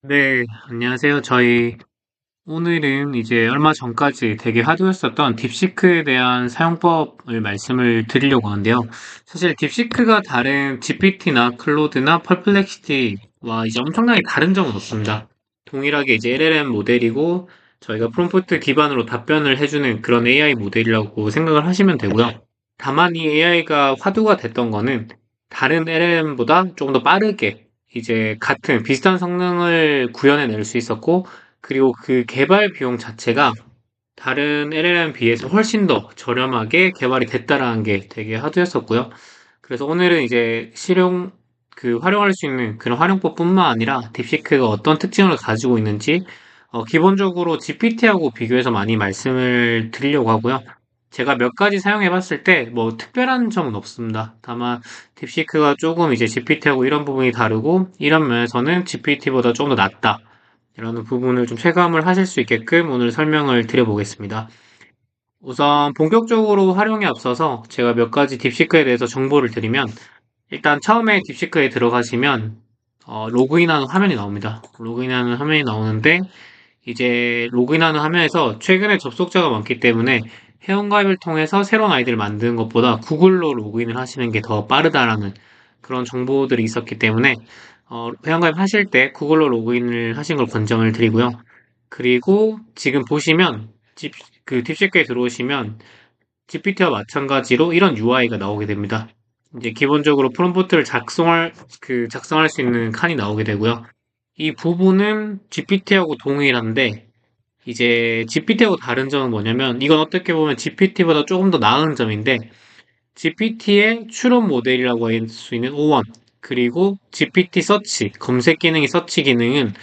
네, 안녕하세요. 저희 오늘은 이제 얼마 전까지 되게 핫했었던 딥시크에 대한 사용법을 말씀을 드리려고 하는데요. 사실 딥시크가 다른 GPT나 클로드나 펄플렉시티와 이제 엄청나게 다른 점은 없습니다. 동일하게 이제 LLM 모델이고 저희가 프롬프트 기반으로 답변을 해주는 그런 AI 모델이라고 생각을 하시면 되고요. 다만 이 AI가 화두가 됐던 거는 다른 LLM보다 조금 더 빠르게 이제 같은 비슷한 성능을 구현해낼 수 있었고 그리고 그 개발 비용 자체가 다른 LLM 비해서 훨씬 더 저렴하게 개발이 됐다라는 게 되게 화두였었고요. 그래서 오늘은 이제 활용할 수 있는 그런 활용법뿐만 아니라 딥시크가 어떤 특징을 가지고 있는지, 기본적으로 GPT하고 비교해서 많이 말씀을 드리려고 하고요. 제가 몇 가지 사용해 봤을 때, 뭐, 특별한 점은 없습니다. 다만, 딥시크가 조금 이제 GPT하고 이런 부분이 다르고, 이런 면에서는 GPT보다 조금 더 낫다. 이라는 부분을 좀 체감을 하실 수 있게끔 오늘 설명을 드려보겠습니다. 우선 본격적으로 활용에 앞서서 제가 몇 가지 딥시크에 대해서 정보를 드리면 일단 처음에 딥시크에 들어가시면 로그인하는 화면이 나옵니다. 로그인하는 화면이 나오는데 이제 로그인하는 화면에서 최근에 접속자가 많기 때문에 회원가입을 통해서 새로운 아이디를 만드는 것보다 구글로 로그인을 하시는 게 더 빠르다라는 그런 정보들이 있었기 때문에 회원가입 하실 때 구글로 로그인을 하신 걸 권장을 드리고요. 그리고 지금 보시면 그 딥시크에 들어오시면 GPT와 마찬가지로 이런 UI가 나오게 됩니다. 이제 기본적으로 프롬프트를 작성할 수 있는 칸이 나오게 되고요. 이 부분은 GPT하고 동일한데, 이제 GPT하고 다른 점은 뭐냐면, 이건 어떻게 보면 GPT보다 조금 더 나은 점인데, GPT의 추론 모델이라고 할 수 있는 O1, 그리고 GPT 서치, 검색 기능이 서치 기능은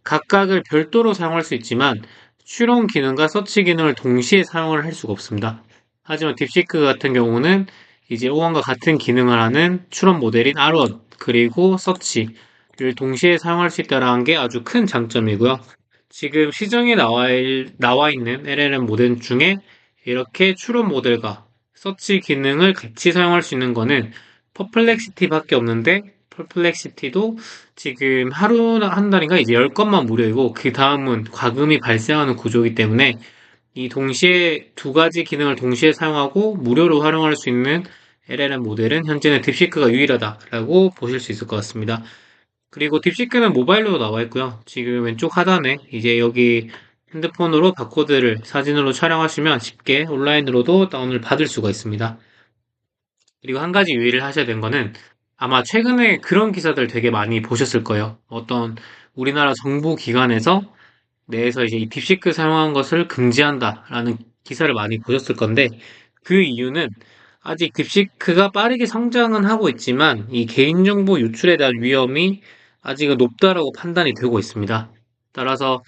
각각을 별도로 사용할 수 있지만, 추론 기능과 서치 기능을 동시에 사용을 할 수가 없습니다. 하지만 딥시크 같은 경우는 이제 O1과 같은 기능을 하는 추론 모델인 R1, 그리고 서치를 동시에 사용할 수 있다는 게 아주 큰 장점이고요. 지금 시중에 나와 있는 LLM 모델 중에 이렇게 추론 모델과 서치 기능을 같이 사용할 수 있는 거는 퍼플렉시티밖에 없는데 퍼플렉시티도 지금 하루나 한 달인가 이제 10건만 무료이고 그 다음은 과금이 발생하는 구조이기 때문에 이 동시에 두 가지 기능을 동시에 사용하고 무료로 활용할 수 있는 LLM 모델은 현재는 딥시크가 유일하다라고 보실 수 있을 것 같습니다. 그리고 딥시크는 모바일로 나와 있고요. 지금 왼쪽 하단에 이제 여기 핸드폰으로 바코드를 사진으로 촬영하시면 쉽게 온라인으로도 다운을 받을 수가 있습니다. 그리고 한 가지 유의를 하셔야 되는 거는 아마 최근에 그런 기사들 되게 많이 보셨을 거예요. 어떤 우리나라 정부 기관에서 내에서 이제 이 딥시크 사용한 것을 금지한다라는 기사를 많이 보셨을 건데 그 이유는 아직 딥시크가 빠르게 성장은 하고 있지만 이 개인정보 유출에 대한 위험이 아직은 높다라고 판단이 되고 있습니다. 따라서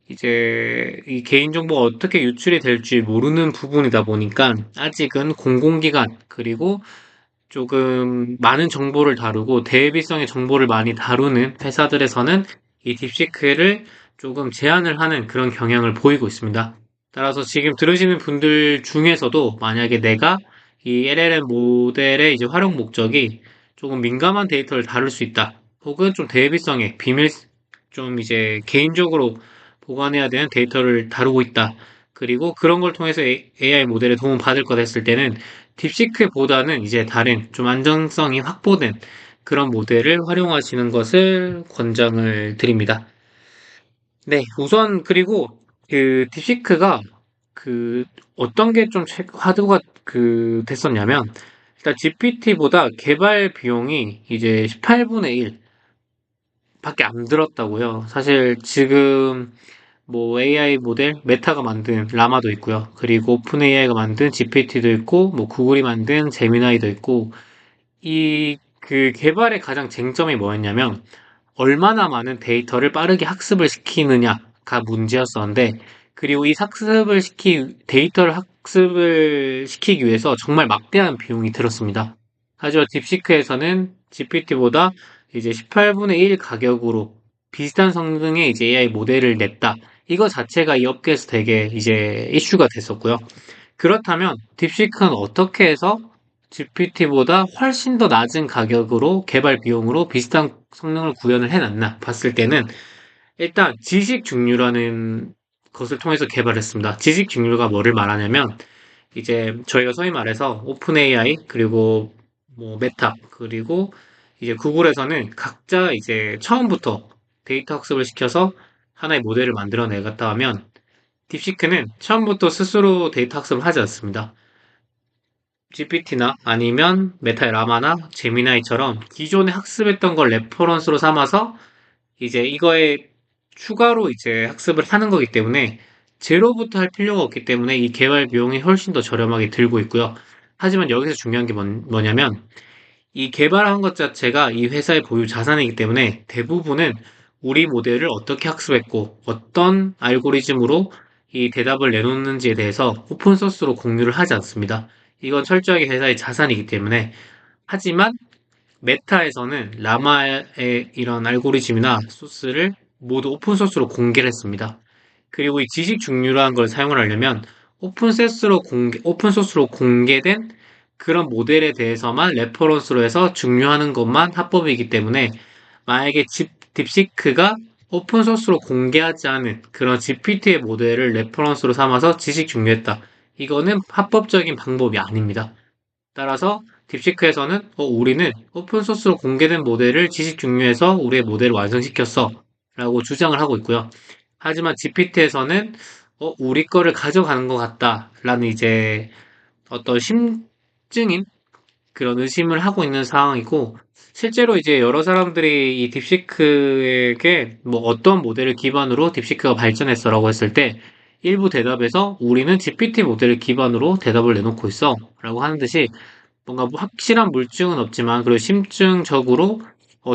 이제 이 개인정보가 어떻게 유출이 될지 모르는 부분이다 보니까 아직은 공공기관 그리고 조금 많은 정보를 다루고 대비성의 정보를 많이 다루는 회사들에서는 이 딥시크를 조금 제한을 하는 그런 경향을 보이고 있습니다. 따라서 지금 들으시는 분들 중에서도 만약에 내가 이 LLM 모델의 이제 활용 목적이 조금 민감한 데이터를 다룰 수 있다. 혹은 좀 대비성의 좀 이제 개인적으로 보관해야 되는 데이터를 다루고 있다. 그리고 그런 걸 통해서 AI 모델에 도움을 받을 것 했을 때는 딥시크보다는 이제 다른 좀 안정성이 확보된 그런 모델을 활용하시는 것을 권장을 드립니다. 네, 우선 그리고 그 딥시크가 그 어떤 게 좀 화두가 됐었냐면 일단 GPT보다 개발 비용이 이제 18분의 1 밖에 안 들었다고요. 사실 지금 뭐 AI 모델 메타가 만든 라마도 있고요. 그리고 오픈 AI가 만든 GPT도 있고 뭐 구글이 만든 제미나이도 있고 이 그 개발의 가장 쟁점이 뭐였냐면 얼마나 많은 데이터를 빠르게 학습을 시키느냐가 문제였었는데 그리고 이 데이터를 학습을 시키기 위해서 정말 막대한 비용이 들었습니다. 하지만 딥시크에서는 GPT보다 이제 18분의 1 가격으로 비슷한 성능의 이제 AI 모델을 냈다. 이거 자체가 이 업계에서 되게 이제 이슈가 됐었고요. 그렇다면 딥시크는 어떻게 해서 GPT보다 훨씬 더 낮은 가격으로 개발 비용으로 비슷한 성능을 구현을 해놨나 봤을 때는 일단 지식 중류라는 것을 통해서 개발했습니다. 지식 중류가 뭐를 말하냐면 이제 저희가 소위 말해서 오픈 AI 그리고 뭐 메타 그리고 이제 구글에서는 각자 이제 처음부터 데이터 학습을 시켜서 하나의 모델을 만들어 내갔다 하면 딥시크는 처음부터 스스로 데이터 학습을 하지 않습니다. GPT나 아니면 메타의 라마나 제미나이처럼 기존에 학습했던 걸 레퍼런스로 삼아서 이제 이거에 추가로 이제 학습을 하는 거기 때문에 제로부터 할 필요가 없기 때문에 이 개발 비용이 훨씬 더 저렴하게 들고 있고요. 하지만 여기서 중요한 게 뭐냐면 이 개발한 것 자체가 이 회사의 보유 자산이기 때문에 대부분은 우리 모델을 어떻게 학습했고 어떤 알고리즘으로 이 대답을 내놓는지에 대해서 오픈소스로 공유를 하지 않습니다. 이건 철저하게 회사의 자산이기 때문에 하지만 메타에서는 라마의 이런 알고리즘이나 소스를 모두 오픈소스로 공개를 했습니다. 그리고 이 지식 중류라는 걸 사용을 하려면 오픈소스로 공개된 그런 모델에 대해서만 레퍼런스로 해서 중요하는 것만 합법이기 때문에 만약에 딥시크가 오픈소스로 공개하지 않은 그런 GPT의 모델을 레퍼런스로 삼아서 지식 중류했다. 이거는 합법적인 방법이 아닙니다. 따라서 딥시크에서는 우리는 오픈소스로 공개된 모델을 지식 중류해서 우리의 모델을 완성시켰어 라고 주장을 하고 있고요. 하지만 GPT에서는 우리 거를 가져가는 것 같다 라는 이제 어떤 심증인 그런 의심을 하고 있는 상황이고 실제로 이제 여러 사람들이 이 딥시크에게 뭐 어떤 모델을 기반으로 딥시크가 발전했어라고 했을 때 일부 대답에서 우리는 GPT 모델을 기반으로 대답을 내놓고 있어 라고 하는 듯이 뭔가 확실한 물증은 없지만 그리고 심증적으로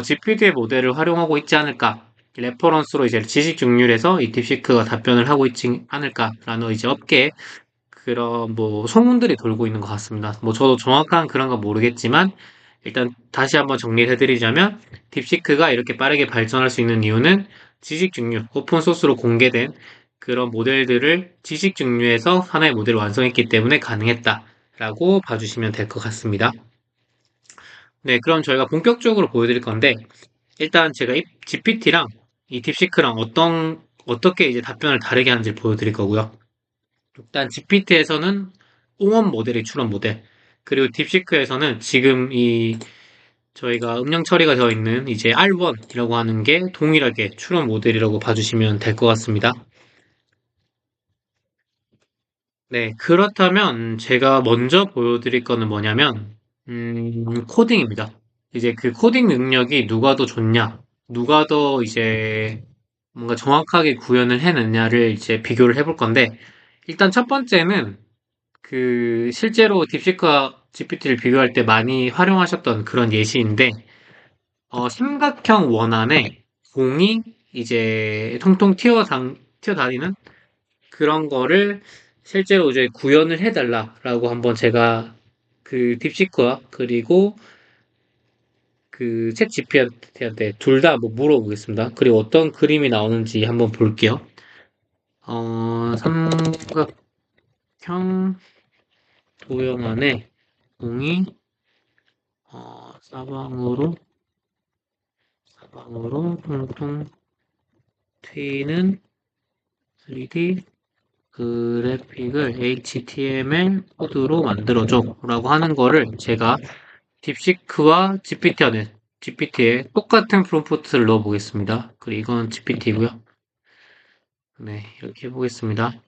GPT의 모델을 활용하고 있지 않을까 레퍼런스로 이제 지식 중률에서 이 딥시크가 답변을 하고 있지 않을까라는 이제 업계에 그런 뭐 소문들이 돌고 있는 것 같습니다. 뭐 저도 정확한 그런 건 모르겠지만 일단 다시 한번 정리를 해드리자면 딥시크가 이렇게 빠르게 발전할 수 있는 이유는 지식 중류, 오픈 소스로 공개된 그런 모델들을 지식 중류에서 하나의 모델을 완성했기 때문에 가능했다라고 봐주시면 될 것 같습니다. 네, 그럼 저희가 본격적으로 보여드릴 건데 일단 제가 이 GPT랑 이 딥시크랑 어떻게 이제 답변을 다르게 하는지 보여드릴 거고요. 일단 GPT에서는 옹원 모델이 출원 모델, 그리고 딥시크에서는 지금 이 저희가 음량 처리가 되어 있는 이제 R1이라고 하는 게 동일하게 출원 모델이라고 봐주시면 될 것 같습니다. 네, 그렇다면 제가 먼저 보여드릴 거는 뭐냐면, 코딩입니다. 이제 그 코딩 능력이 누가 더 좋냐, 누가 더 이제 뭔가 정확하게 구현을 해냈냐를 이제 비교를 해볼 건데, 일단 첫 번째는 그 실제로 딥시크와 GPT를 비교할 때 많이 활용하셨던 그런 예시인데 삼각형 원안에 공이 이제 통통 튀어다니는 그런 거를 실제로 이제 구현을 해달라라고 한번 제가 그 딥시크와 그리고 그 챗 GPT한테 둘 다 한번 물어보겠습니다. 그리고 어떤 그림이 나오는지 한번 볼게요. 삼각형 도형 안에 공이 사방으로 통통 튀는 3D 그래픽을 HTML 코드로 만들어줘 라고 하는 거를 제가 딥시크와 GPT에 똑같은 프롬프트를 넣어 보겠습니다. 그리고 이건 GPT고요. 네, 이렇게 해보겠습니다.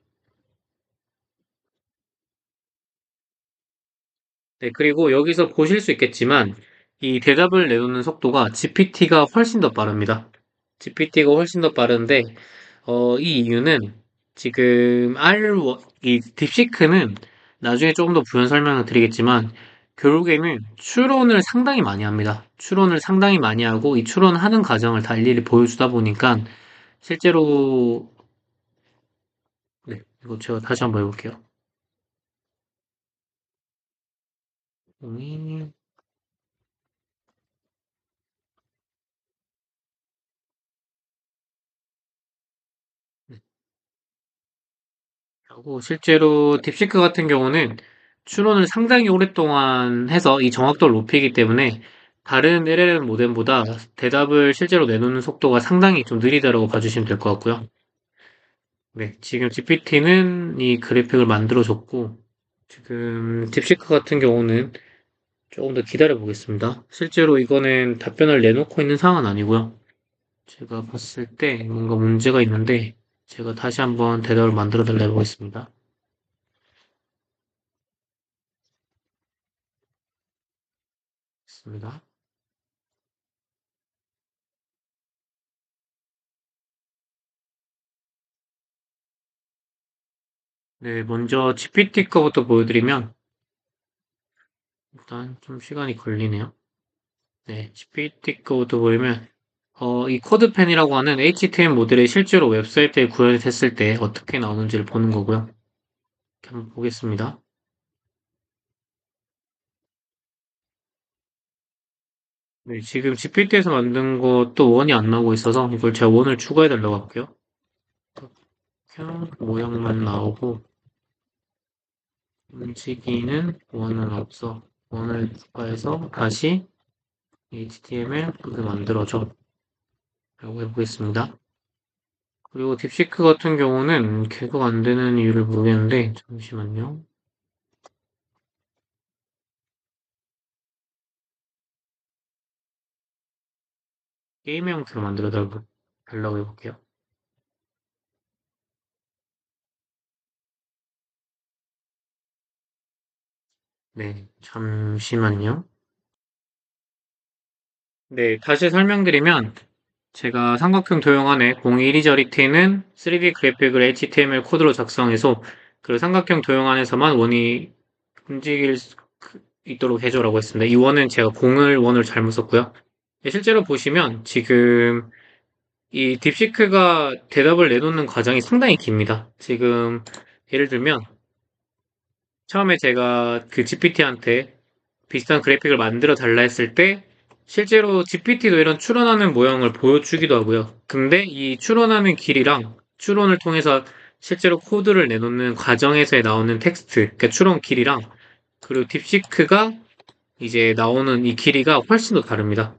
네, 그리고 여기서 보실 수 있겠지만 이 대답을 내놓는 속도가 GPT가 훨씬 더 빠릅니다. GPT가 훨씬 더 빠른데 이 이유는 지금 이 딥시크는 나중에 조금 더 부연 설명을 드리겠지만 결국에는 추론을 상당히 많이 합니다. 추론을 상당히 많이 하고 이 추론하는 과정을 다 일일이 보여주다 보니까 실제로 네, 이거 제가 다시 한번 해볼게요. 음, 하고 실제로 딥시크 같은 경우는 추론을 상당히 오랫동안 해서 이 정확도를 높이기 때문에 다른 LLM 모뎀보다 대답을 실제로 내놓는 속도가 상당히 좀 느리다라고 봐주시면 될 것 같고요. 네, 지금 GPT는 이 그래픽을 만들어줬고, 지금 딥시크 같은 경우는 조금 더 기다려 보겠습니다. 실제로 이거는 답변을 내놓고 있는 상황은 아니고요. 제가 봤을 때 뭔가 문제가 있는데, 제가 다시 한번 대답을 만들어 달라 해보겠습니다. 있습니다. 네, 먼저 GPT 거부터 보여드리면, 일단 좀 시간이 걸리네요. 네, GPT 거부터 보이면, 이 코드펜이라고 하는 HTML 모델이 실제로 웹사이트에 구현이 됐을 때 어떻게 나오는지를 보는 거고요. 이렇게 한번 보겠습니다. 네, 지금 GPT에서 만든 것도 원이 안 나오고 있어서 이걸 제가 원을 추가해 달라고 할게요. 그냥 모양만 나오고 움직이는 원은 없어. 원을 추가해서 다시 HTML 코드 만들어줘 라고 해보겠습니다. 그리고 딥시크 같은 경우는 계속 안 되는 이유를 모르겠는데 잠시만요. 게임 형태로 만들어 달라고 해볼게요. 네, 잠시만요. 네, 다시 설명드리면 제가 삼각형 도형 안에 0212자리트는 3D 그래픽을 HTML 코드로 작성해서 그 삼각형 도형 안에서만 원이 움직일 수 있도록 해줘라고 했습니다. 이 원은 제가 원을 잘못 썼고요. 네, 실제로 보시면 지금 이 딥시크가 대답을 내놓는 과정이 상당히 깁니다. 지금 예를 들면 처음에 제가 그 GPT한테 비슷한 그래픽을 만들어 달라 했을 때 실제로 GPT도 이런 추론하는 모형을 보여주기도 하고요. 근데 이 추론하는 길이랑 추론을 통해서 실제로 코드를 내놓는 과정에서 나오는 텍스트, 그러니까 추론 길이랑 그리고 딥시크가 이제 나오는 이 길이가 훨씬 더 다릅니다.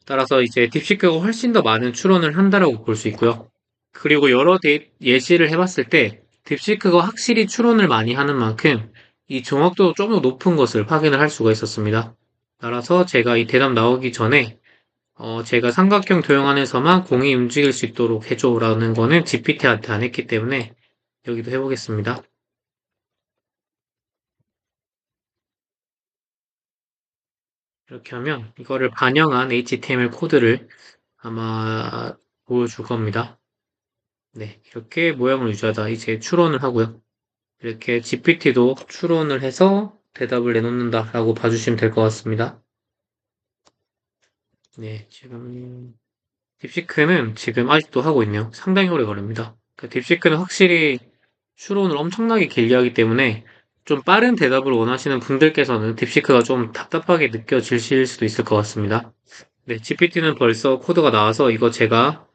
따라서 이제 딥시크가 훨씬 더 많은 추론을 한다라고 볼 수 있고요. 그리고 여러 예시를 해봤을 때 딥시크가 확실히 추론을 많이 하는 만큼 이 정확도도 좀 더 높은 것을 확인을 할 수가 있었습니다. 따라서 제가 이 대답 나오기 전에 제가 삼각형 도형 안에서만 공이 움직일 수 있도록 해줘라는 거는 GPT한테 안 했기 때문에 여기도 해보겠습니다. 이렇게 하면 이거를 반영한 HTML 코드를 아마 보여줄 겁니다. 네, 이렇게 모양을 유지하다 이제 추론을 하고요. 이렇게 GPT도 추론을 해서 대답을 내놓는다라고 봐주시면 될 것 같습니다. 네, 지금 딥시크는 지금 아직도 하고 있네요. 상당히 오래 걸립니다. 딥시크는 확실히 추론을 엄청나게 길게 하기 때문에 좀 빠른 대답을 원하시는 분들께서는 딥시크가 좀 답답하게 느껴지실 수도 있을 것 같습니다. 네, GPT는 벌써 코드가 나와서 이거 제가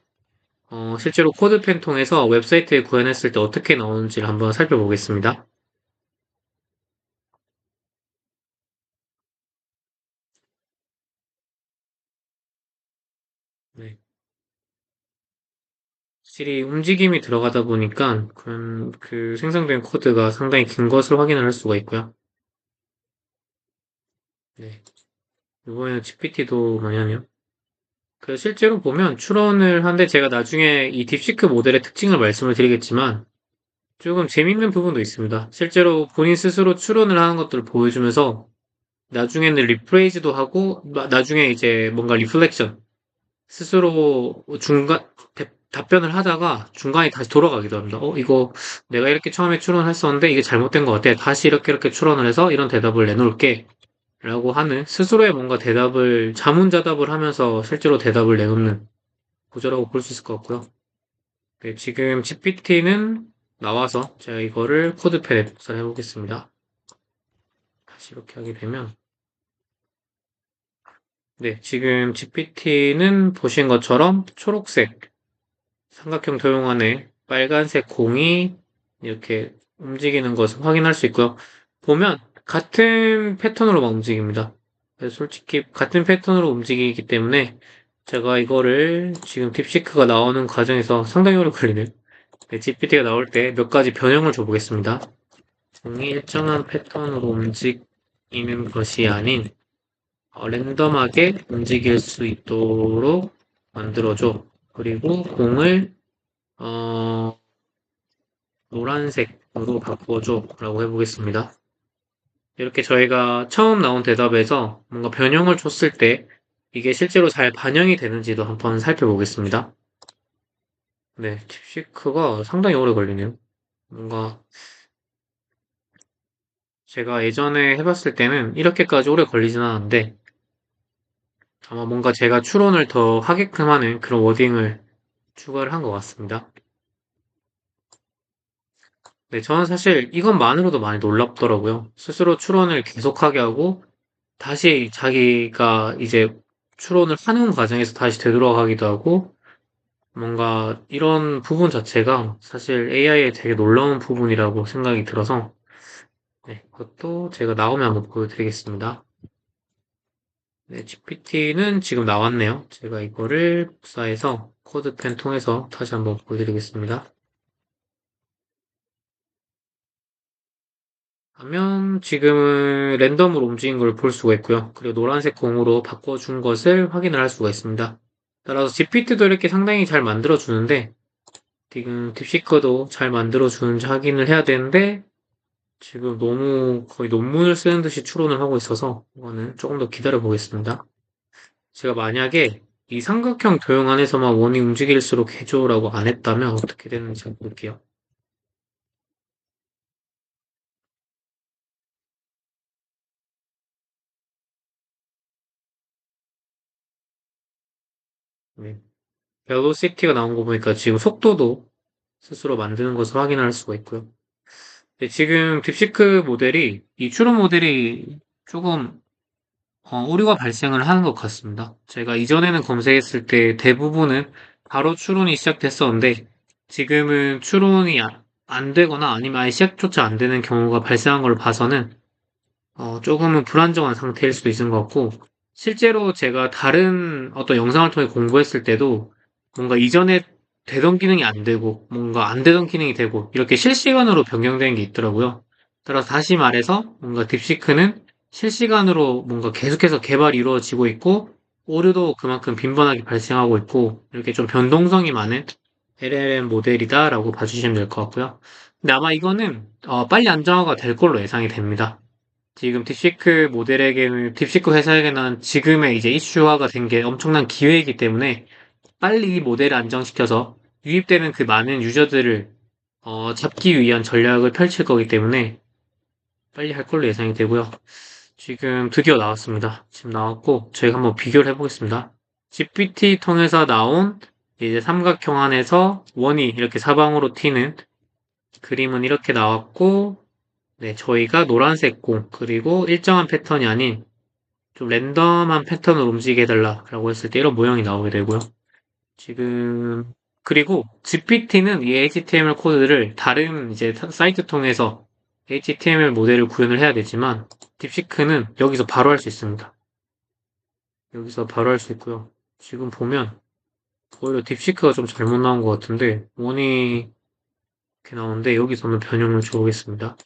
실제로 코드펜 통해서 웹사이트에 구현했을 때 어떻게 나오는지를 한번 살펴보겠습니다. 네. 확실히 움직임이 들어가다 보니까 그런 그 생성된 코드가 상당히 긴 것을 확인을 할 수가 있고요. 네. 이번에는 GPT도 많이 하네요. 그 실제로 보면 추론을 하는데 제가 나중에 이 딥시크 모델의 특징을 말씀을 드리겠지만 조금 재밌는 부분도 있습니다. 실제로 본인 스스로 추론을 하는 것들을 보여주면서 나중에는 리프레이즈도 하고 나중에 이제 뭔가 리플렉션 스스로 답변을 하다가 중간에 다시 돌아가기도 합니다. 이거 내가 이렇게 처음에 추론을 했었는데 이게 잘못된 것 같아. 다시 이렇게 추론을 해서 이런 대답을 내놓을게. 라고 하는 스스로의 뭔가 자문자답을 하면서 실제로 대답을 내놓는 구조라고 볼 수 있을 것 같고요. 네, 지금 GPT는 나와서 제가 이거를 코드펜에 복사를 해보겠습니다. 다시 이렇게 하게 되면 네, 지금 GPT는 보신 것처럼 초록색 삼각형 도형 안에 빨간색 공이 이렇게 움직이는 것을 확인할 수 있고요. 보면 같은 패턴으로 막 움직입니다. 그래서 솔직히 같은 패턴으로 움직이기 때문에 제가 이거를 지금 딥시크가 나오는 과정에서 상당히 오래 걸리네요. 네, GPT가 나올 때 몇 가지 변형을 줘보겠습니다. 공이 일정한 패턴으로 움직이는 것이 아닌 랜덤하게 움직일 수 있도록 만들어줘. 그리고 공을 어, 노란색으로 바꿔줘 라고 해보겠습니다. 이렇게 저희가 처음 나온 대답에서 뭔가 변형을 줬을 때 이게 실제로 잘 반영이 되는지도 한번 살펴보겠습니다. 네, 딥시크가 상당히 오래 걸리네요. 뭔가 제가 예전에 해봤을 때는 이렇게까지 오래 걸리진 않았는데 아마 뭔가 제가 추론을 더 하게끔 하는 그런 워딩을 추가를 한 것 같습니다. 네, 저는 사실 이것만으로도 많이 놀랍더라고요. 스스로 추론을 계속하게 하고 다시 자기가 이제 추론을 하는 과정에서 다시 되돌아가기도 하고 뭔가 이런 부분 자체가 사실 AI의 되게 놀라운 부분이라고 생각이 들어서 네, 그것도 제가 나오면 한번 보여드리겠습니다. 네, GPT는 지금 나왔네요. 제가 이거를 복사해서 코드펜 통해서 다시 한번 보여드리겠습니다. 하면 지금은 랜덤으로 움직인 걸 볼 수가 있고요. 그리고 노란색 공으로 바꿔준 것을 확인을 할 수가 있습니다. 따라서 GPT도 이렇게 상당히 잘 만들어주는데 지금 딥시커도 잘 만들어주는지 확인을 해야 되는데 지금 너무 거의 논문을 쓰는 듯이 추론을 하고 있어서 이거는 조금 더 기다려 보겠습니다. 제가 만약에 이 삼각형 도형 안에서만 원이 움직일수록 해줘라고 안 했다면 어떻게 되는지 한번 볼게요. 네. 벨로시티가 나온 거 보니까 지금 속도도 스스로 만드는 것을 확인할 수가 있고요. 네, 지금 딥시크 모델이 이 추론 모델이 조금 오류가 발생을 하는 것 같습니다. 제가 이전에는 검색했을 때 대부분은 바로 추론이 시작됐었는데 지금은 추론이 안 되거나 아니면 아예 시작조차 안 되는 경우가 발생한 걸 봐서는 조금은 불안정한 상태일 수도 있는 것 같고 실제로 제가 다른 어떤 영상을 통해 공부했을 때도 뭔가 이전에 되던 기능이 안 되고 뭔가 안 되던 기능이 되고 이렇게 실시간으로 변경되는 게 있더라고요. 따라서 다시 말해서 뭔가 딥시크는 실시간으로 뭔가 계속해서 개발이 이루어지고 있고 오류도 그만큼 빈번하게 발생하고 있고 이렇게 좀 변동성이 많은 LLM 모델이다라고 봐주시면 될 것 같고요. 근데 아마 이거는 빨리 안정화가 될 걸로 예상이 됩니다. 지금 딥시크 모델에게는 딥시크 회사에게는 지금의 이제 이슈화가 된 게 엄청난 기회이기 때문에 빨리 이 모델을 안정시켜서 유입되는 그 많은 유저들을 잡기 위한 전략을 펼칠 거기 때문에 빨리 할 걸로 예상이 되고요. 지금 드디어 나왔습니다. 지금 나왔고 저희가 한번 비교를 해보겠습니다. GPT 통해서 나온 이제 삼각형 안에서 원이 이렇게 사방으로 튀는 그림은 이렇게 나왔고 네, 저희가 노란색 공 그리고 일정한 패턴이 아닌 좀 랜덤한 패턴으로 움직이게 해달라라고 했을 때 이런 모형이 나오게 되고요. 지금 그리고 GPT는 이 HTML 코드를 다른 이제 사이트 통해서 HTML 모델을 구현을 해야 되지만 딥시크는 여기서 바로 할 수 있습니다. 여기서 바로 할 수 있고요. 지금 보면 오히려 딥시크가 좀 잘못 나온 것 같은데 원이 이렇게 나오는데 여기서는 변형을 줘보겠습니다.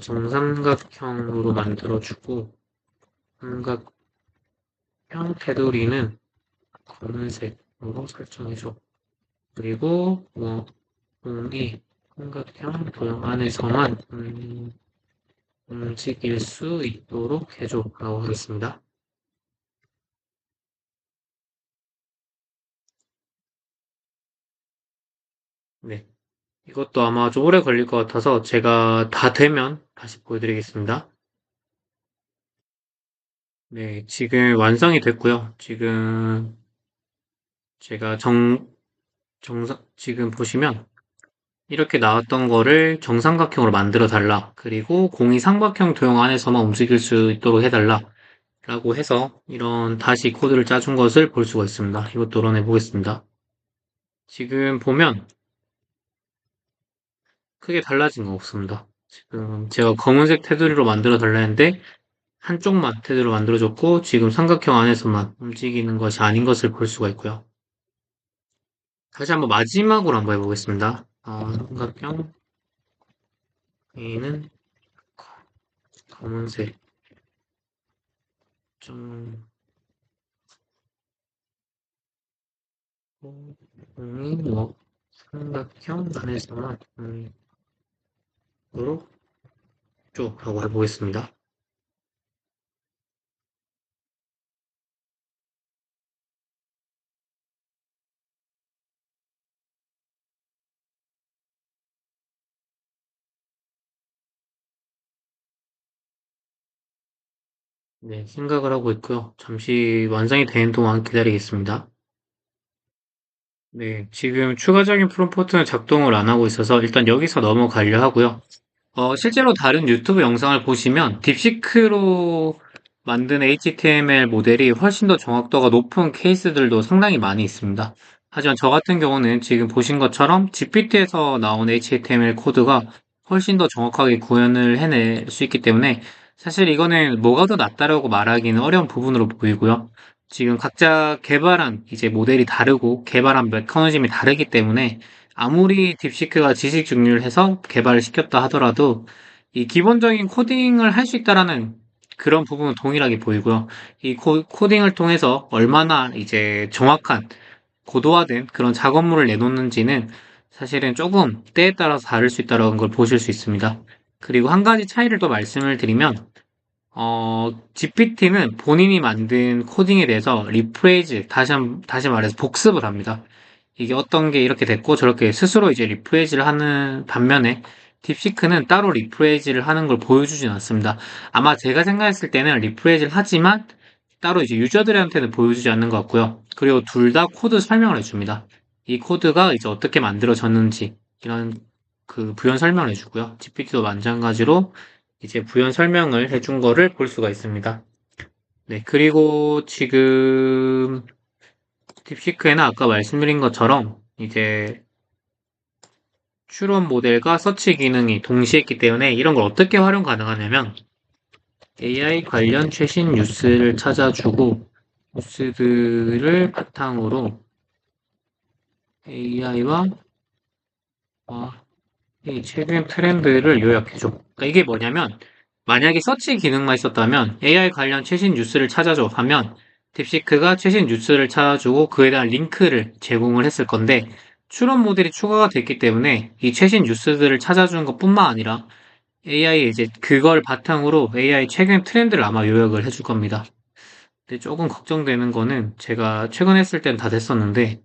정삼각형으로 만들어주고 삼각형 테두리는 검은색으로 설정해줘. 그리고 뭐 공이 삼각형 도형 안에서만 움직일 수 있도록 해줘 라고 하겠습니다. 네. 이것도 아마 좀 오래 걸릴 것 같아서 제가 다 되면 다시 보여드리겠습니다. 네, 지금 완성이 됐고요. 지금 제가 지금 보시면 이렇게 나왔던 거를 정삼각형으로 만들어 달라. 그리고 공이 삼각형 도형 안에서만 움직일 수 있도록 해달라. 라고 해서 이런 다시 코드를 짜준 것을 볼 수가 있습니다. 이것도 런해 보겠습니다. 지금 보면 크게 달라진 거 없습니다. 지금 제가 검은색 테두리로 만들어 달라 했는데 한쪽만 테두리로 만들어줬고 지금 삼각형 안에서만 움직이는 것이 아닌 것을 볼 수가 있고요. 다시 한번 마지막으로 한번 해보겠습니다. 삼각형 A는 검은색 좀 공이 뭐 삼각형 안에서만 으로 쭉 하고 해보겠습니다. 네, 생각을 하고 있고요. 잠시 완성이 되는 동안 기다리겠습니다. 네, 지금 추가적인 프롬프트는 작동을 안 하고 있어서 일단 여기서 넘어가려 하고요. 실제로 다른 유튜브 영상을 보시면 딥시크로 만든 HTML 모델이 훨씬 더 정확도가 높은 케이스들도 상당히 많이 있습니다. 하지만 저 같은 경우는 지금 보신 것처럼 GPT에서 나온 HTML 코드가 훨씬 더 정확하게 구현을 해낼 수 있기 때문에 사실 이거는 뭐가 더 낫다라고 말하기는 어려운 부분으로 보이고요. 지금 각자 개발한 이제 모델이 다르고 개발한 메커니즘이 다르기 때문에 아무리 딥시크가 지식 중류를 해서 개발을 시켰다 하더라도 이 기본적인 코딩을 할 수 있다라는 그런 부분은 동일하게 보이고요. 이 코딩을 통해서 얼마나 이제 정확한 고도화된 그런 작업물을 내놓는지는 사실은 조금 때에 따라서 다를 수 있다는 걸 보실 수 있습니다. 그리고 한 가지 차이를 또 말씀을 드리면 GPT는 본인이 만든 코딩에 대해서 리프레이즈, 다시 말해서 복습을 합니다. 이게 어떤 게 이렇게 됐고 저렇게 스스로 이제 리프레이즈를 하는 반면에 딥시크는 따로 리프레이즈를 하는 걸 보여주진 않습니다. 아마 제가 생각했을 때는 리프레이즈를 하지만 따로 이제 유저들한테는 보여주지 않는 것 같고요. 그리고 둘 다 코드 설명을 해줍니다. 이 코드가 이제 어떻게 만들어졌는지 이런 그 부연 설명을 해주고요. GPT도 마찬가지로 이제 부연 설명을 해준 거를 볼 수가 있습니다. 네, 그리고 지금 딥시크에는 아까 말씀드린 것처럼 이제 추론 모델과 서치 기능이 동시에 있기 때문에 이런 걸 어떻게 활용 가능하냐면 AI 관련 최신 뉴스를 찾아주고 뉴스들을 바탕으로 AI와 이 최근 트렌드를 요약해줘. 그러니까 이게 뭐냐면, 만약에 서치 기능만 있었다면 AI 관련 최신 뉴스를 찾아줘 하면 딥시크가 최신 뉴스를 찾아주고 그에 대한 링크를 제공을 했을 건데 추론 모델이 추가가 됐기 때문에 이 최신 뉴스들을 찾아주는 것뿐만 아니라 AI에 이제 그걸 바탕으로 AI 최근 트렌드를 아마 요약을 해줄 겁니다. 근데 조금 걱정되는 거는 제가 최근 했을 땐 다 됐었는데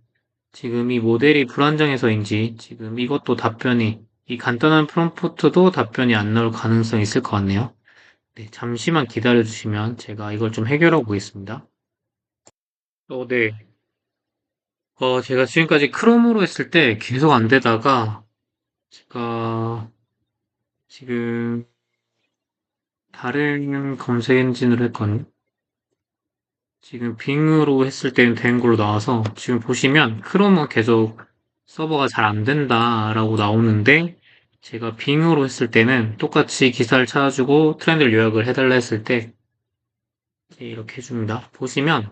지금 이 모델이 불안정해서인지 지금 이것도 답변이 이 간단한 프롬프트도 답변이 안 나올 가능성이 있을 것 같네요. 네, 잠시만 기다려 주시면 제가 이걸 좀 해결하고 보겠습니다. 네. 제가 지금까지 크롬으로 했을 때 계속 안 되다가 제가 지금 다른 검색 엔진으로 했거든요. 지금 빙으로 했을 때는 된 걸로 나와서 지금 보시면 크롬은 계속 서버가 잘 안 된다라고 나오는데 제가 빙으로 했을 때는 똑같이 기사를 찾아주고 트렌드를 요약을 해달라 했을 때 이렇게 해줍니다. 보시면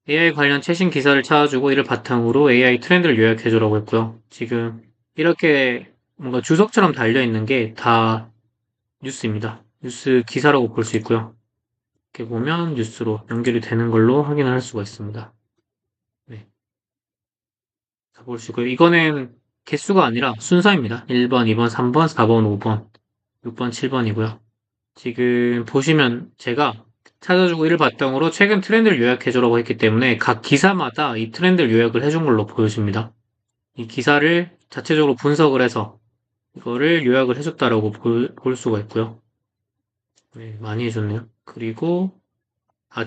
AI 관련 최신 기사를 찾아주고 이를 바탕으로 AI 트렌드를 요약해주라고 했고요. 지금 이렇게 뭔가 주석처럼 달려있는 게 다 뉴스입니다. 뉴스 기사라고 볼 수 있고요. 이렇게 보면 뉴스로 연결이 되는 걸로 확인을 할 수가 있습니다. 네. 자, 보시고요. 이거는 개수가 아니라 순서입니다. 1번, 2번, 3번, 4번, 5번, 6번, 7번이고요. 지금 보시면 제가 찾아주고 이를 바탕으로 최근 트렌드를 요약해주라고 했기 때문에 각 기사마다 이 트렌드를 요약을 해준 걸로 보여집니다. 이 기사를 자체적으로 분석을 해서 이거를 요약을 해줬다라고 볼 수가 있고요. 네, 많이 해줬네요. 그리고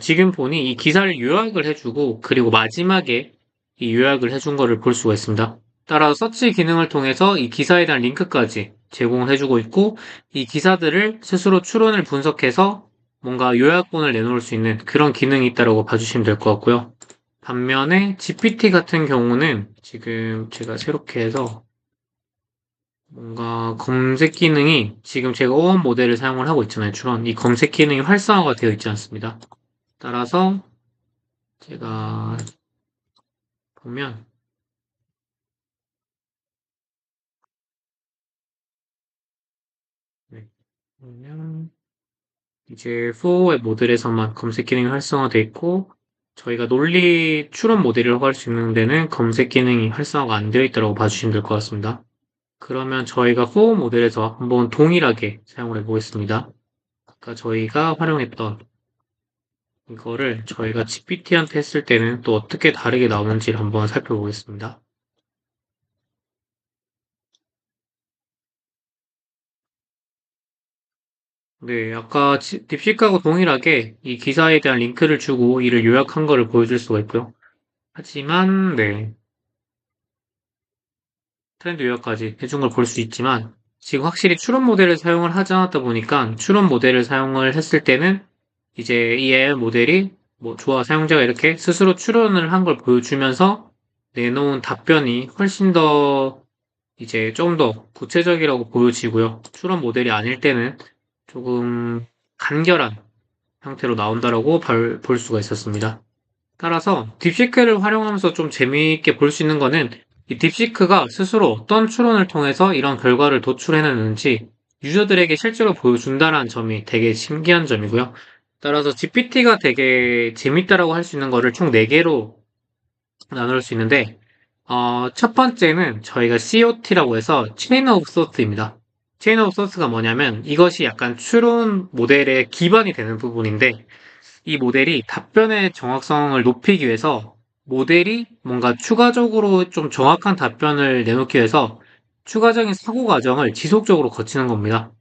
지금 보니 이 기사를 요약을 해주고 그리고 마지막에 이 요약을 해준 거를 볼 수가 있습니다. 따라서 서치 기능을 통해서 이 기사에 대한 링크까지 제공을 해주고 있고 이 기사들을 스스로 추론을 분석해서 뭔가 요약본을 내놓을 수 있는 그런 기능이 있다고 봐주시면 될 것 같고요. 반면에 GPT 같은 경우는 지금 제가 새롭게 해서 뭔가 검색 기능이 지금 제가 오원 모델을 사용을 하고 있잖아요. 주로 이 검색 기능이 활성화가 되어 있지 않습니다. 따라서 제가 보면 네, 보면 이제 4웹 모델에서만 검색 기능이 활성화되어 있고 저희가 논리 추론 모델이라고 할 수 있는 데는 검색 기능이 활성화가 안 되어 있다고 봐주시면 될 것 같습니다. 그러면 저희가 4 모델에서 한번 동일하게 사용을 해보겠습니다. 아까 저희가 활용했던 이거를 저희가 GPT한테 했을 때는 또 어떻게 다르게 나오는지를 한번 살펴보겠습니다. 네, 아까 딥시크하고 동일하게 이 기사에 대한 링크를 주고 이를 요약한 거를 보여줄 수가 있고요. 하지만, 네, 트렌드 요약까지 해준 걸 볼 수 있지만, 지금 확실히 추론 모델을 사용을 하지 않았다 보니까, 추론 모델을 사용을 했을 때는, 이제 이 AI 모델이, 뭐, 좋아, 사용자가 이렇게 스스로 추론을 한 걸 보여주면서, 내놓은 답변이 훨씬 더, 이제 좀 더 구체적이라고 보여지고요. 추론 모델이 아닐 때는 조금 간결한 형태로 나온다라고 볼 수가 있었습니다. 따라서 딥시크를 활용하면서 좀 재미있게 볼 수 있는 거는 이 딥시크가 스스로 어떤 추론을 통해서 이런 결과를 도출해내는지 유저들에게 실제로 보여준다는 점이 되게 신기한 점이고요. 따라서 GPT가 되게 재밌다라고 할 수 있는 거를 총 4개로 나눌 수 있는데 첫 번째는 저희가 COT라고 해서 Chain of Thought입니다. Chain of Thought가 뭐냐면 이것이 약간 추론 모델의 기반이 되는 부분인데 이 모델이 답변의 정확성을 높이기 위해서 모델이 뭔가 추가적으로 좀 정확한 답변을 내놓기 위해서 추가적인 사고 과정을 지속적으로 거치는 겁니다.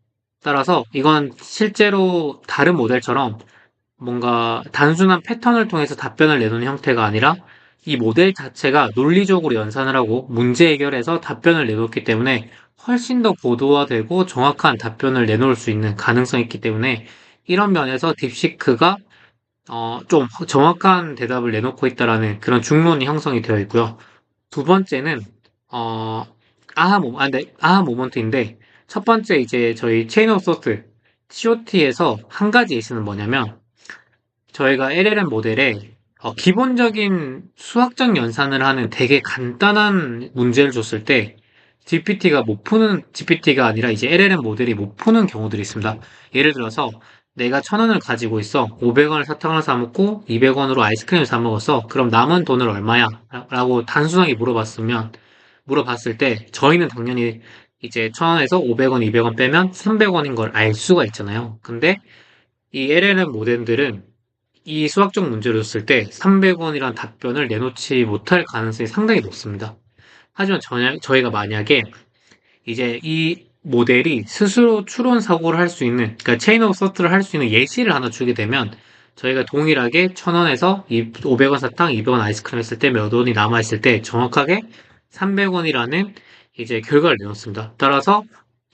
따라서 이건 실제로 다른 모델처럼 뭔가 단순한 패턴을 통해서 답변을 내놓는 형태가 아니라 이 모델 자체가 논리적으로 연산을 하고 문제 해결해서 답변을 내놓기 때문에 훨씬 더 고도화되고 정확한 답변을 내놓을 수 있는 가능성이 있기 때문에 이런 면에서 딥시크가 좀 정확한 대답을 내놓고 있다라는 그런 중론이 형성이 되어 있고요. 두 번째는, 어, 아하 모먼트인데, 첫 번째 이제 저희 체인 오브 소트, COT에서 한 가지 예시는 뭐냐면, 저희가 LLM 모델에 기본적인 수학적 연산을 하는 되게 간단한 문제를 줬을 때, GPT가 아니라 이제 LLM 모델이 못 푸는 경우들이 있습니다. 예를 들어서, 내가 1,000원을 가지고 있어. 500원을 사탕을 사 먹고 200원으로 아이스크림을 사 먹었어. 그럼 남은 돈을 얼마야? 라고 단순하게 물어봤을 때, 저희는 당연히 이제 1,000원에서 500원, 200원 빼면 300원인 걸 알 수가 있잖아요. 근데 이 LLM 모델들은 이 수학적 문제를 줬을 때 300원이란 답변을 내놓지 못할 가능성이 상당히 높습니다. 하지만 저희가 만약에 이제 이 모델이 스스로 추론 사고를 할 수 있는, 그러니까 체인 오브 서트를 할 수 있는 예시를 하나 주게 되면 저희가 동일하게 1,000원에서 500원 사탕, 200원 아이스크림 했을 때 몇 원이 남아있을 때 정확하게 300원이라는 이제 결과를 내놓습니다. 따라서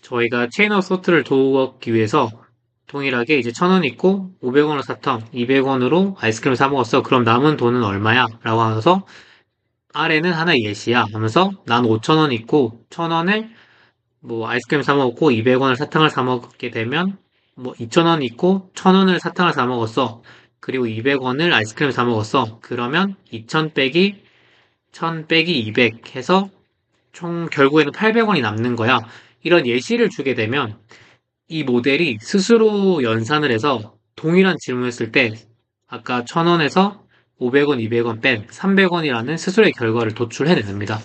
저희가 체인 오브 서트를 도우기 위해서 동일하게 이제 1,000원 있고 500원으로 사탕, 200원으로 아이스크림 사 먹었어. 그럼 남은 돈은 얼마야? 라고 하면서 아래는 하나의 예시야 하면서 난 5,000원 있고 1,000원을 뭐 아이스크림 사 먹었고 200원을 사탕을 사 먹게 되면 뭐 2,000원 있고 1,000원을 사탕을 사 먹었어. 그리고 200원을 아이스크림 사 먹었어. 그러면 2,000 빼기 1,000 빼기 200 해서 총 결국에는 800원이 남는 거야. 이런 예시를 주게 되면 이 모델이 스스로 연산을 해서 동일한 질문을 했을 때 아까 1,000원에서 500원, 200원 뺀 300원이라는 스스로의 결과를 도출해냅니다.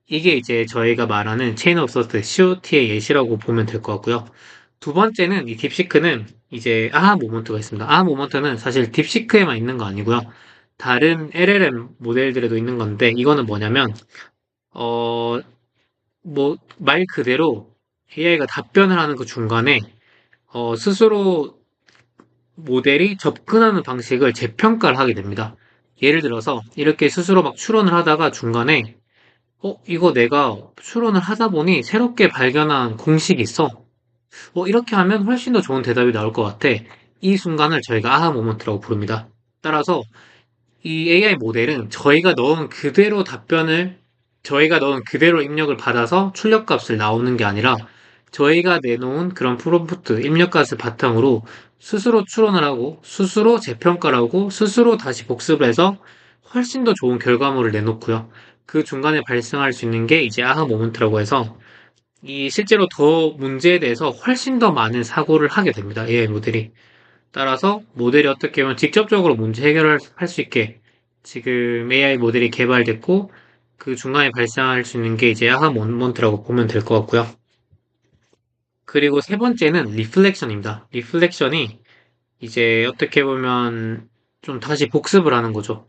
이게 이제 저희가 말하는 체인 오브 서트 COT의 예시라고 보면 될 것 같고요. 두 번째는 이 딥시크는 이제 아하 모먼트가 있습니다. 아하 모먼트는 사실 딥시크에만 있는 거 아니고요. 다른 LLM 모델들에도 있는 건데 이거는 뭐냐면 어 뭐 말 그대로 AI가 답변을 하는 그 중간에 스스로 모델이 접근하는 방식을 재평가를 하게 됩니다. 예를 들어서 이렇게 스스로 막 추론을 하다가 중간에 이거 내가 추론을 하다 보니 새롭게 발견한 공식이 있어. 이렇게 하면 훨씬 더 좋은 대답이 나올 것 같아. 이 순간을 저희가 아하 모먼트라고 부릅니다. 따라서 이 AI 모델은 저희가 넣은 그대로 답변을 저희가 넣은 그대로 입력을 받아서 출력값을 나오는 게 아니라 저희가 내놓은 그런 프롬프트 입력값을 바탕으로 스스로 추론을 하고 스스로 재평가를 하고 스스로 다시 복습을 해서 훨씬 더 좋은 결과물을 내놓고요. 그 중간에 발생할 수 있는 게 이제 아하 모먼트라고 해서 이 실제로 더 문제에 대해서 훨씬 더 많은 사고를 하게 됩니다. AI 모델이. 따라서 모델이 어떻게 보면 직접적으로 문제 해결을 할 수 있게 지금 AI 모델이 개발됐고 그 중간에 발생할 수 있는 게 이제 아하 모먼트라고 보면 될 것 같고요. 그리고 세 번째는 리플렉션입니다. 리플렉션이 이제 어떻게 보면 좀 다시 복습을 하는 거죠.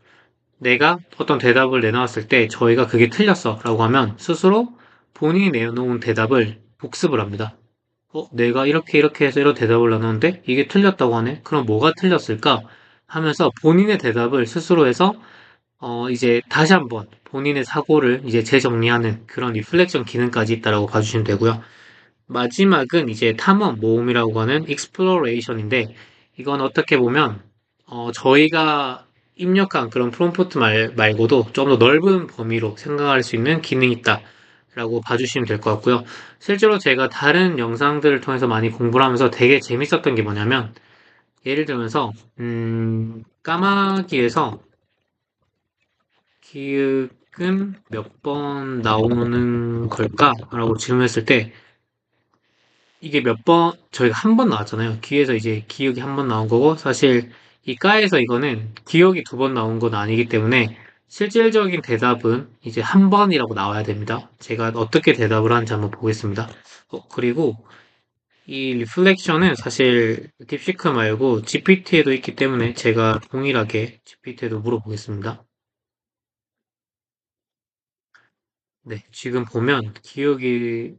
내가 어떤 대답을 내놓았을 때 저희가 그게 틀렸어 라고 하면 스스로 본인이 내놓은 대답을 복습을 합니다. 내가 이렇게 해서 이런 대답을 나눴는데 이게 틀렸다고 하네? 그럼 뭐가 틀렸을까? 하면서 본인의 대답을 스스로 해서 이제 다시 한번 본인의 사고를 이제 재정리하는 그런 리플렉션 기능까지 있다라고 봐주시면 되고요. 마지막은 이제 탐험 모험이라고 하는 exploration인데 이건 어떻게 보면 저희가 입력한 그런 프롬프트 말고도 좀 더 넓은 범위로 생각할 수 있는 기능이 있다라고 봐주시면 될 것 같고요. 실제로 제가 다른 영상들을 통해서 많이 공부를 하면서 되게 재밌었던 게 뭐냐면 예를 들면서 까마귀에서 기역은 몇 번 나오는 걸까?라고 질문했을 때 이게 몇 번, 저희가 한 번 나왔잖아요. 귀에서 이제 기억이 한 번 나온 거고, 사실 이 과에서 이거는 기억이 두 번 나온 건 아니기 때문에 실질적인 대답은 이제 한 번이라고 나와야 됩니다. 제가 어떻게 대답을 하는지 한번 보겠습니다. 그리고 이 리플렉션은 사실 딥시크 말고 GPT에도 있기 때문에 제가 동일하게 GPT에도 물어보겠습니다. 네, 지금 보면 기억이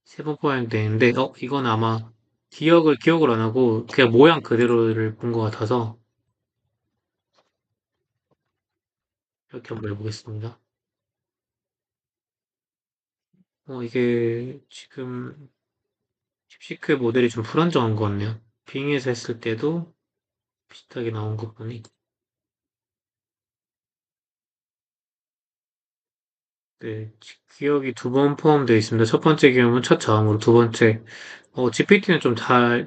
세 번 포함되는데, 이건 아마 기억을 안 하고 그냥 모양 그대로를 본 것 같아서 이렇게 한번 해보겠습니다. 이게 지금 딥시크의 모델이 좀 불안정한 것 같네요. 빙에서 했을 때도 비슷하게 나온 것 보니, 네, 기억이 두 번 포함되어 있습니다. 첫 번째 기억은 첫 자음으로, 두 번째, GPT는 좀 잘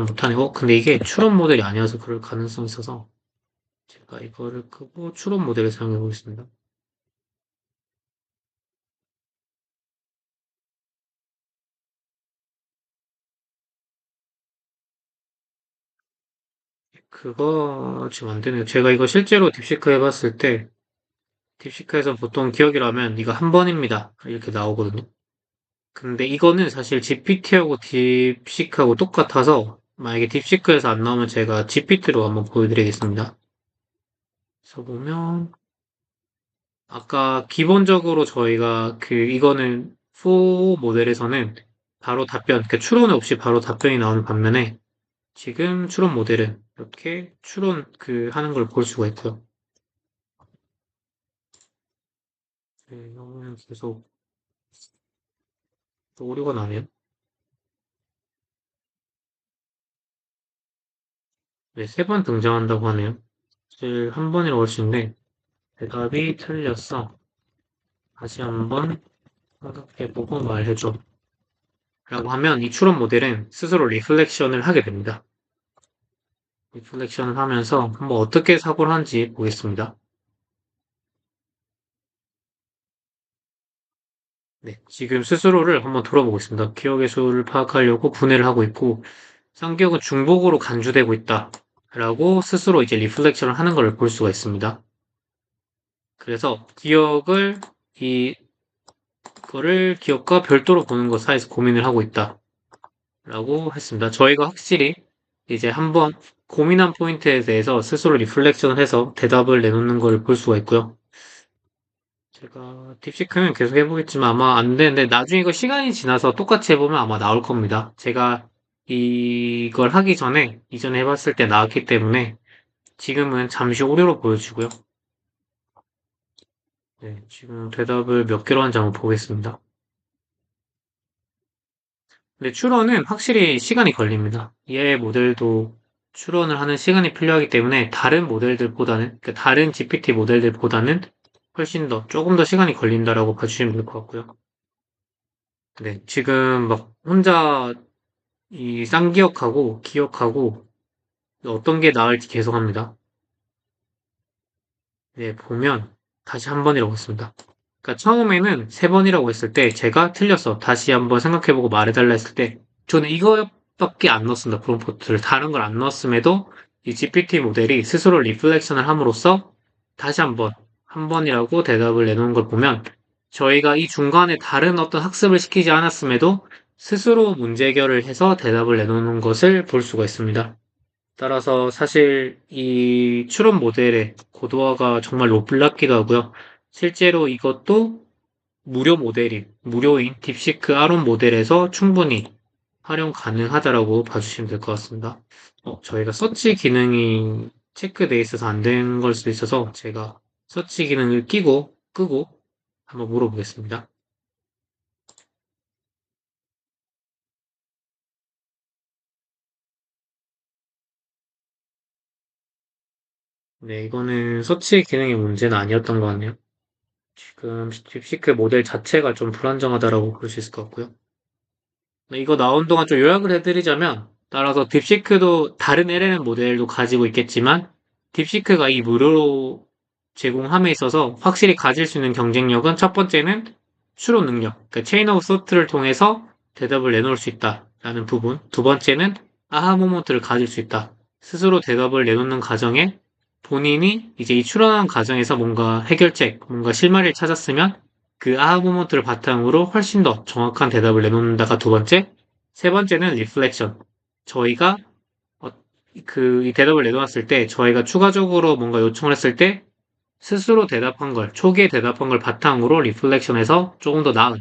못하네. 근데 이게 추론 모델이 아니어서 그럴 가능성이 있어서 제가 이거를 끄고 추론 모델을 사용해 보겠습니다. 그거 지금 안 되네요. 제가 이거 실제로 딥시크 해봤을 때 딥시크에서 보통 기억이라면 이거 한 번입니다. 이렇게 나오거든요. 근데 이거는 사실 GPT하고 딥시크하고 똑같아서 만약에 딥시크에서 안 나오면 제가 GPT로 한번 보여드리겠습니다. 그래서 보면 아까 기본적으로 저희가 이거는 4 모델에서는 바로 답변, 그 추론 없이 바로 답변이 나오는 반면에 지금 추론 모델은 이렇게 추론 하는 걸 볼 수가 있고요. 네, 이러면 계속 또 오류가 나네요. 네, 세 번 등장한다고 하네요. 사실 한 번이라고 할 수 있는데 대답이 틀렸어. 다시 한번 생각해보고 말해줘. 라고 하면 이 추론 모델은 스스로 리플렉션을 하게 됩니다. 리플렉션을 하면서 한번 어떻게 사고를 하는지 보겠습니다. 네, 지금 스스로를 한번 돌아보고 있습니다. 기억의 수를 파악하려고 분해를 하고 있고 쌍기역은 중복으로 간주되고 있다. 라고 스스로 이제 리플렉션을 하는 걸 볼 수가 있습니다. 그래서 이거를 기억과 별도로 보는 것 사이에서 고민을 하고 있다. 라고 했습니다. 저희가 확실히 이제 한번 고민한 포인트에 대해서 스스로 리플렉션을 해서 대답을 내놓는 걸 볼 수가 있고요. 제가 딥시크는 계속 해보겠지만 아마 안 되는데 나중에 이거 시간이 지나서 똑같이 해보면 아마 나올 겁니다. 제가 이걸 하기 전에 이전에 해봤을 때 나왔기 때문에 지금은 잠시 오류로 보여주고요. 네, 지금 대답을 몇 개로 하는지 한번 보겠습니다. 근데 추론은 확실히 시간이 걸립니다. 얘 모델도 추론을 하는 시간이 필요하기 때문에 다른 모델들보다는, 그러니까 다른 GPT 모델들보다는 훨씬 더, 조금 더 시간이 걸린다라고 봐주시면 될 것 같고요. 네, 지금 막 혼자 이 쌍기역하고 기억하고 어떤 게 나을지 계속 합니다. 네, 보면 다시 한 번이라고 했습니다. 그러니까 처음에는 세 번이라고 했을 때 제가 틀렸어. 다시 한번 생각해보고 말해달라 했을 때 저는 이거밖에 안 넣었습니다. 프롬프트를. 다른 걸 안 넣었음에도 이 GPT 모델이 스스로 리플렉션을 함으로써 다시 한 번이라고 대답을 내놓은 걸 보면 저희가 이 중간에 다른 어떤 학습을 시키지 않았음에도 스스로 문제 해결을 해서 대답을 내놓는 것을 볼 수가 있습니다. 따라서 사실 이 추론 모델의 고도화가 정말 놀랍기도 하고요. 실제로 이것도 무료인 딥시크 아론 모델에서 충분히 활용 가능하다라고 봐주시면 될 것 같습니다. 저희가 서치 기능이 체크돼 있어서 안 된 걸 수도 있어서 제가 서치 기능을 끄고 한번 물어보겠습니다. 네, 이거는 서치 기능의 문제는 아니었던 것 같네요. 지금 딥시크 모델 자체가 좀 불안정하다라고 볼 수 있을 것 같고요. 네, 이거 나온 동안 좀 요약을 해드리자면, 따라서 딥시크도 다른 LLM 모델도 가지고 있겠지만, 딥시크가 이 무료로 제공함에 있어서 확실히 가질 수 있는 경쟁력은 첫 번째는 추론 능력, 그러니까 체인 오브 소트를 통해서 대답을 내놓을 수 있다라는 부분. 두 번째는 아하 모먼트를 가질 수 있다. 스스로 대답을 내놓는 과정에 본인이 이제 이 추론하는 과정에서 뭔가 해결책, 뭔가 실마리를 찾았으면 그 아하 모먼트를 바탕으로 훨씬 더 정확한 대답을 내놓는다가 두 번째, 세 번째는 리플렉션. 저희가 어, 이 대답을 내놓았을 때 저희가 추가적으로 뭔가 요청을 했을 때 스스로 대답한 걸, 초기에 대답한 걸 바탕으로 리플렉션해서 조금 더 나은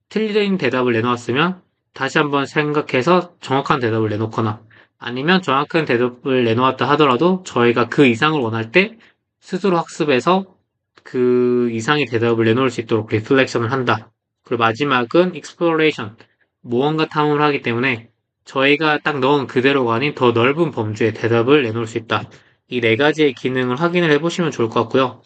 틀린 대답을 내놓았으면 다시 한번 생각해서 정확한 대답을 내놓거나 아니면 정확한 대답을 내놓았다 하더라도 저희가 그 이상을 원할 때 스스로 학습해서 그 이상의 대답을 내놓을 수 있도록 리플렉션을 한다. 그리고 마지막은 exploration, 무언가 탐험을 하기 때문에 저희가 딱 넣은 그대로가 아닌 더 넓은 범주의 대답을 내놓을 수 있다. 이 네 가지의 기능을 확인을 해보시면 좋을 것 같고요.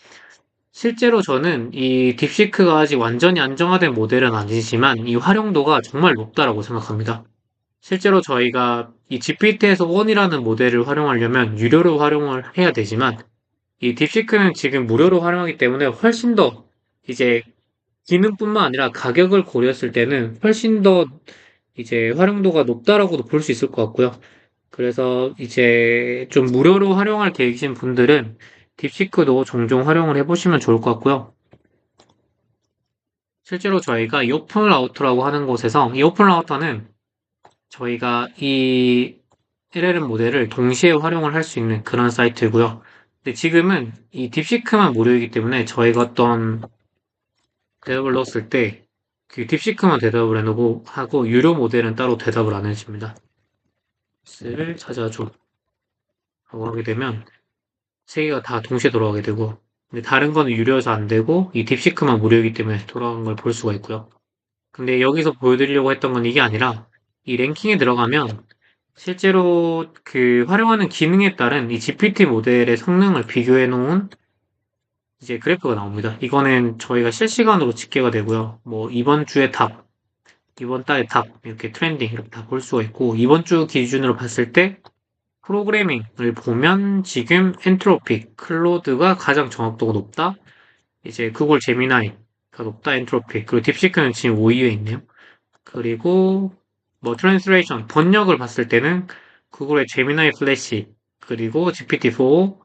실제로 저는 이 딥시크가 아직 완전히 안정화된 모델은 아니지만 이 활용도가 정말 높다라고 생각합니다. 실제로 저희가 이 GPT에서 1이라는 모델을 활용하려면 유료로 활용을 해야 되지만 이 딥시크는 지금 무료로 활용하기 때문에 훨씬 더 이제 기능뿐만 아니라 가격을 고려했을 때는 훨씬 더 이제 활용도가 높다라고도 볼 수 있을 것 같고요. 그래서 이제 좀 무료로 활용할 계획이신 분들은 딥시크도 종종 활용을 해보시면 좋을 것 같고요. 실제로 저희가 이 오픈 라우터라고 하는 곳에서 이 오픈 라우터는 저희가 이 LLM 모델을 동시에 활용을 할 수 있는 그런 사이트고요. 근데 지금은 이 딥시크만 무료이기 때문에 저희가 어떤 대답을 넣었을 때 그 딥시크만 대답을 해놓고 하고 유료 모델은 따로 대답을 안 해줍니다. 를 찾아줘 하고 하게 되면 세 개가 다 동시에 돌아가게 되고 근데 다른 거는 유료여서 안 되고 이 딥시크만 무료이기 때문에 돌아간 걸 볼 수가 있고요. 근데 여기서 보여드리려고 했던 건 이게 아니라 이 랭킹에 들어가면 실제로 그 활용하는 기능에 따른 이 GPT 모델의 성능을 비교해 놓은 이제 그래프가 나옵니다. 이거는 저희가 실시간으로 집계가 되고요. 뭐 이번 주의 탑, 이번 달의 탑 이렇게 트렌딩 이렇게 다 볼 수가 있고 이번 주 기준으로 봤을 때 프로그래밍을 보면 지금 엔트로피, 클로드가 가장 정확도가 높다. 이제 구글 제미나이가 높다, 엔트로피. 그리고 딥시크는 지금 5위에 있네요. 그리고 뭐 트랜스레이션, 번역을 봤을 때는 구글의 제미나이 플래시, 그리고 GPT-4,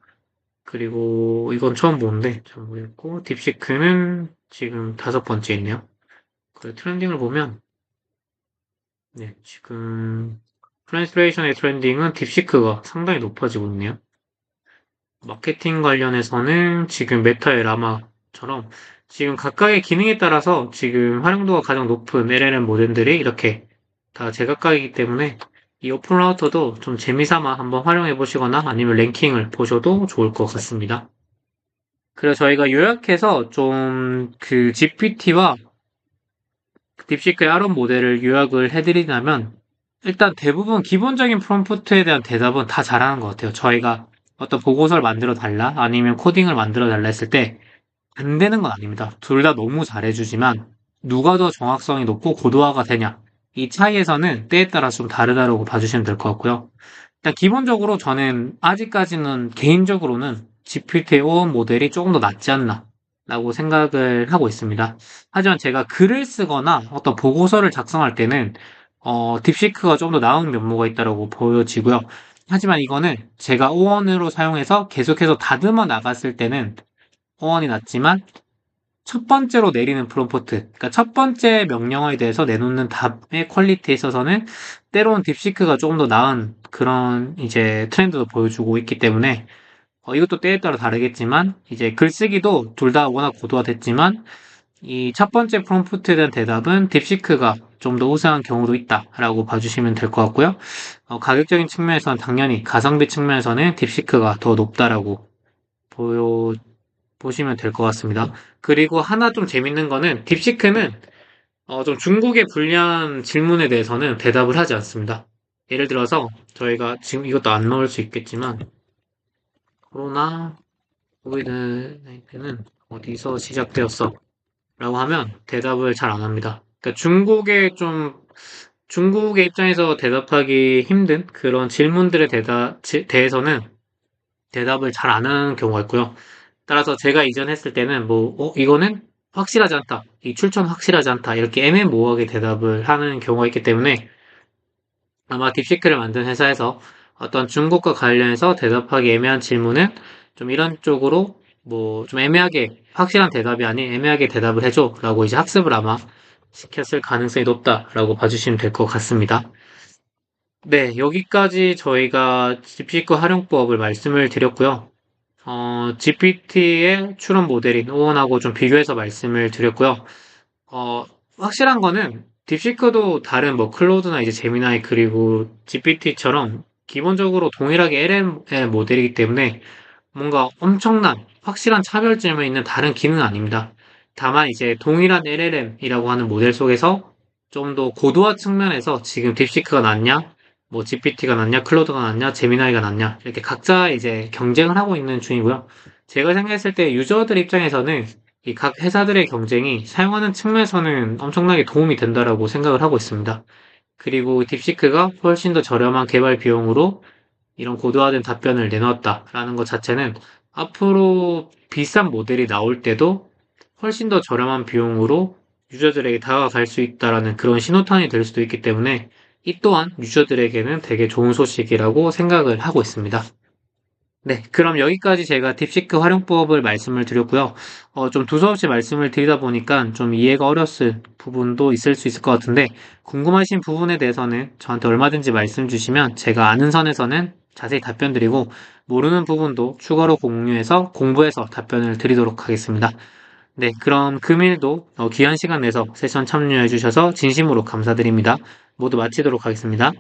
그리고 이건 처음 보는데 잘 모르겠고 딥시크는 지금 다섯 번째 있네요. 그 트렌딩을 보면 네, 지금 트랜스레이션의 트렌딩은 딥시크가 상당히 높아지고 있네요. 마케팅 관련해서는 지금 메타의 라마처럼 지금 각각의 기능에 따라서 지금 활용도가 가장 높은 LLM 모델들이 이렇게 다 제각각이기 때문에 이 오픈 라우터도 좀 재미삼아 한번 활용해 보시거나 아니면 랭킹을 보셔도 좋을 것 같습니다. 그래서 저희가 요약해서 좀 그 GPT와 딥시크의 아론 모델을 요약을 해드리자면 일단 대부분 기본적인 프롬프트에 대한 대답은 다 잘하는 것 같아요. 저희가 어떤 보고서를 만들어 달라 아니면 코딩을 만들어 달라 했을 때 안 되는 건 아닙니다. 둘 다 너무 잘해주지만 누가 더 정확성이 높고 고도화가 되냐? 이 차이에서는 때에 따라 좀 다르다고 봐주시면 될 것 같고요. 일단 기본적으로 저는 아직까지는 개인적으로는 GPT-5 모델이 조금 더 낫지 않나 라고 생각을 하고 있습니다. 하지만 제가 글을 쓰거나 어떤 보고서를 작성할 때는 딥시크가 좀 더 나은 면모가 있다고 보여지고요. 하지만 이거는 제가 오원으로 사용해서 계속해서 다듬어 나갔을 때는 오원이 낫지만 첫 번째로 내리는 프롬프트, 그러니까 첫 번째 명령어에 대해서 내놓는 답의 퀄리티에 있어서는 때로는 딥시크가 조금 더 나은 그런 이제 트렌드도 보여주고 있기 때문에 이것도 때에 따라 다르겠지만 이제 글쓰기도 둘 다 워낙 고도화됐지만 이 첫 번째 프롬프트에 대한 대답은 딥시크가 좀 더 우세한 경우도 있다라고 봐주시면 될 것 같고요. 가격적인 측면에서는 당연히 가성비 측면에서는 딥시크가 더 높다라고 보시면 될 것 같습니다. 그리고 하나 좀 재밌는 거는 딥시크는 좀 중국에 불리한 질문에 대해서는 대답을 하지 않습니다. 예를 들어서 저희가 지금 이것도 안 넣을 수 있겠지만 코로나 코비드 19는 어디서 시작되었어? 라고 하면 대답을 잘 안 합니다. 그러니까 중국의 입장에서 대답하기 힘든 그런 질문들에 대해서는 대답을 잘 안 하는 경우가 있고요. 따라서 제가 이전 했을 때는 이거는 확실하지 않다. 이 출처는 확실하지 않다. 이렇게 애매모호하게 대답을 하는 경우가 있기 때문에 아마 딥시크를 만든 회사에서 어떤 중국과 관련해서 대답하기 애매한 질문은 좀 이런 쪽으로 좀 애매하게 확실한 대답이 아닌 애매하게 대답을 해줘 라고 이제 학습을 아마 시켰을 가능성이 높다라고 봐주시면 될 것 같습니다. 네, 여기까지 저희가 딥시크 활용법을 말씀을 드렸고요. GPT의 추론 모델인 오원하고 좀 비교해서 말씀을 드렸고요. 어, 확실한 거는 딥시크도 다른 클로드나 이제 제미나이 그리고 GPT처럼 기본적으로 동일하게 LLM 모델이기 때문에 뭔가 엄청난 확실한 차별점이 있는 다른 기능은 아닙니다. 다만 이제 동일한 LLM이라고 하는 모델 속에서 좀 더 고도화 측면에서 지금 딥시크가 낫냐, GPT가 낫냐, 클로드가 낫냐, 제미나이가 낫냐 이렇게 각자 이제 경쟁을 하고 있는 중이고요. 제가 생각했을 때 유저들 입장에서는 이 각 회사들의 경쟁이 사용하는 측면에서는 엄청나게 도움이 된다라고 생각을 하고 있습니다. 그리고 딥시크가 훨씬 더 저렴한 개발 비용으로 이런 고도화된 답변을 내놓았다라는 것 자체는 앞으로 비싼 모델이 나올 때도 훨씬 더 저렴한 비용으로 유저들에게 다가갈 수 있다라는 그런 신호탄이 될 수도 있기 때문에 이 또한 유저들에게는 되게 좋은 소식이라고 생각을 하고 있습니다. 네, 그럼 여기까지 제가 딥시크 활용법을 말씀을 드렸고요. 좀 두서없이 말씀을 드리다 보니까 좀 이해가 어렸을 부분도 있을 수 있을 것 같은데, 궁금하신 부분에 대해서는 저한테 얼마든지 말씀 주시면 제가 아는 선에서는 자세히 답변 드리고, 모르는 부분도 추가로 공유해서 공부해서 답변을 드리도록 하겠습니다. 네, 그럼 금일도 귀한 시간 내서 세션 참여해 주셔서 진심으로 감사드립니다. 모두 마치도록 하겠습니다.